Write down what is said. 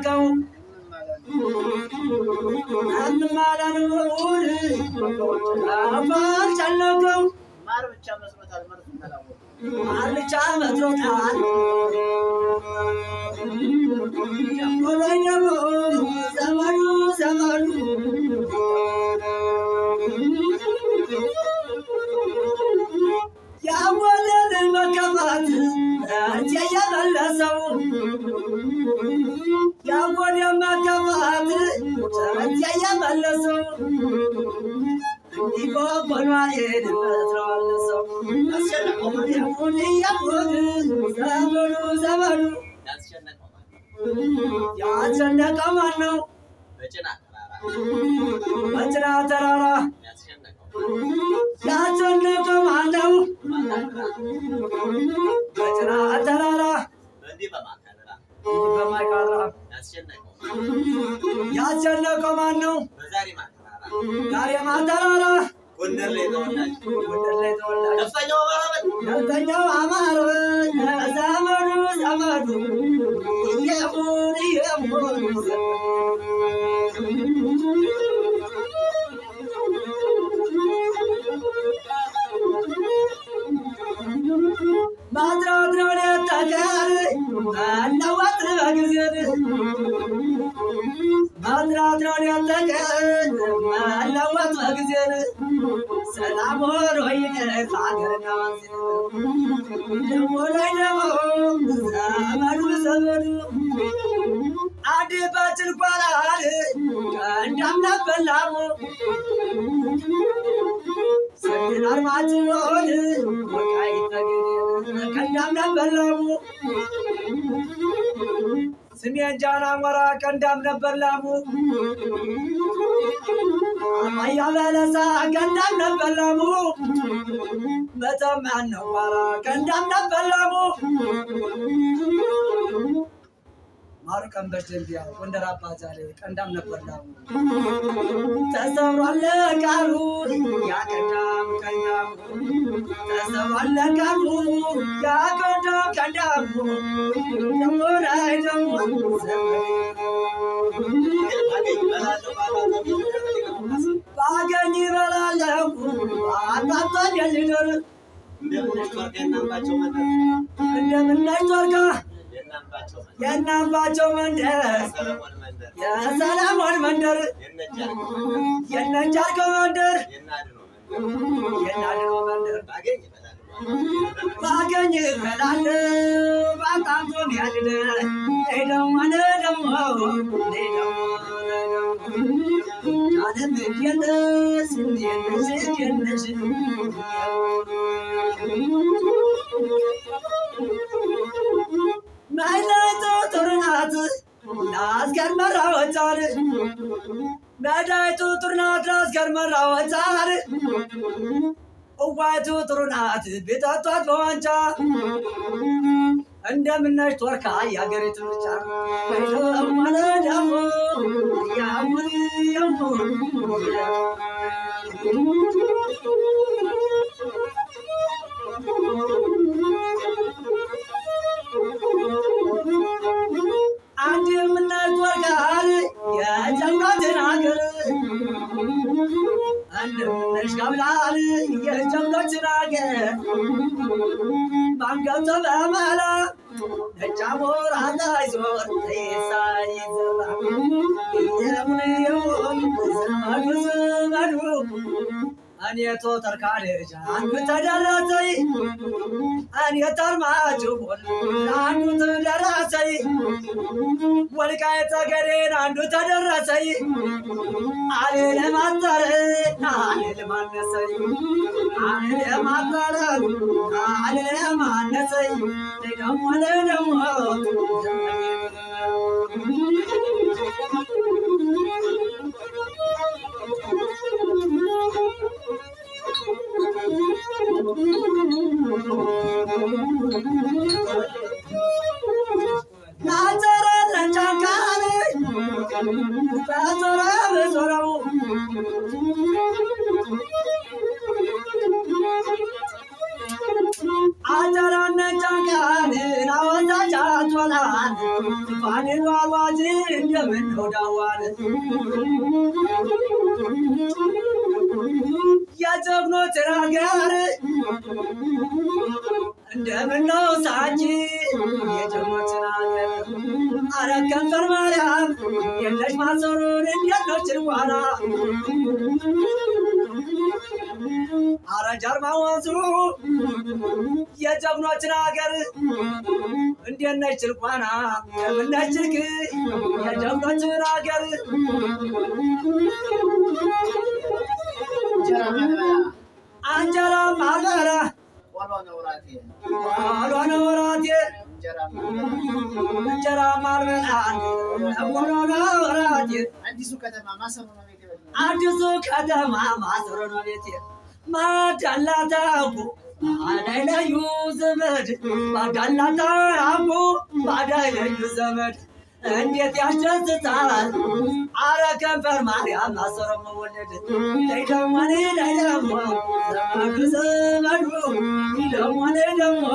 አጨነቀው አምማላኑር አባጨነቀው ማር ብቻ መስሎታል ወላይነው ዘመኑ ያወለለ መከፋት ያያለሰው ያወለ መከፋት ያያለሰው ይቆቆኗል ይደረሰው ዘመኑ ያስጨነቀው ማን ነው? በጭና ተራራ ያስጨነቀው ማን ነው? በጭና ተራራ በማይካድራ ያስጨነቀው ማን ነው? ዛሬማ ተራራ ጎንደር ላይ ተወላጅ ነፍጠኛው አማረ ዘመዱ የሙን ማድራድራው ለተቀር አናዋጥ በጊዜር ማድራድራው ለተቀር አናዋጥ በጊዜር ሰላም ሆኖ ይቀር ሀገርና ወላይ ዘመዱ አድባችን ቋላል ቀንዳም ነበላሙ ሰግን አርማችን ሆን ወቃይ ቀንዳም ነበላሙ ስሜን ጃና ሞራ ቀንዳም ነበላሙ አማያ በለሳ ቀንዳም ነበላሙ መተማን ነው ሞራ ቀንዳም ነበላሙ ማሩ ቀንበሽ ደንቢያ ጎንደር አባዛሬ ቀንዳም ነበላሙ ተሰብሯል ቃሉ ያ ቀንዳም ተሰብሯል ቃሉ ያ ቀንዳም ደሞራይ ደሞ ባገኝ በላለሁ አጣጣ ደልደር እንደምነሽ ቶርጋ የናባቸው መንደር የሰላሞን መንደር የነጃርከው መንደር የናድኖ መንደር ባገኝ በላለሁ ባጣንቶን ያድደ ደሞ ዓለም የነስ መዳይቱ ጥሩናት ላስገር መራወጫር መዳይቱ ጥሩናት ላስገር መራወጫር እዋይቱ ጥሩናት ቢጠጧት በዋንጫ እንደምነሽ ቶርካ ያገሪቱ ብቻ ደሞ አንድ የምነሽ ቶርካል የጀምራትን ሀገር እንደምነሽ ጋብላል የጀምሮችን ሀገር ባንገቶ በመላ ነጫሞራ ታይዞር ተሳይዘባ ዘመዱ አኔቶ ተርካለች አንዱ ተደረሰይ አኔቶ አርማጭሆ አንዱ ተደረሰይ ወልቃይት ጠገዴን አንዱ ተደረሰይ አለለማጠረ አለለማነሰይ አለለማጠረ አለለማነሰይ ደሞ ወዳጅ እንደምን ነው ዳዋን የጀግኖች ሀገር እንደምን ነው ሳጂ የጀግኖች ሀገር አረ ከንፈር ማርያም የለሽ ማሰሩን እንዴት ነው ጭርቋና አረ ጀርማ ወንዙ የጀግኖችን ሀገር እንዴት ነች ጭርቋና እንደምን ነች የጀግኖችን ሀገር አንጀራ ማልበላ ቆሎ ነው እራቴ እንጀራ ማልበላ ቆሎ ነው እራቴ አዲሱ ከተማ ማሰሮ ነው ቤቴ ማዳላታኩ ባዳይለዩ ዘመድ ማዳላታኩ ባዳይለዩ ዘመድ እንዴት ያስደስታል አረ ከንፈር ማርያም ማሰሮ መወለድ ደይደሞኔ ደይደሞ ዘመዱ ዘመዱ ደሞኔ ደሞ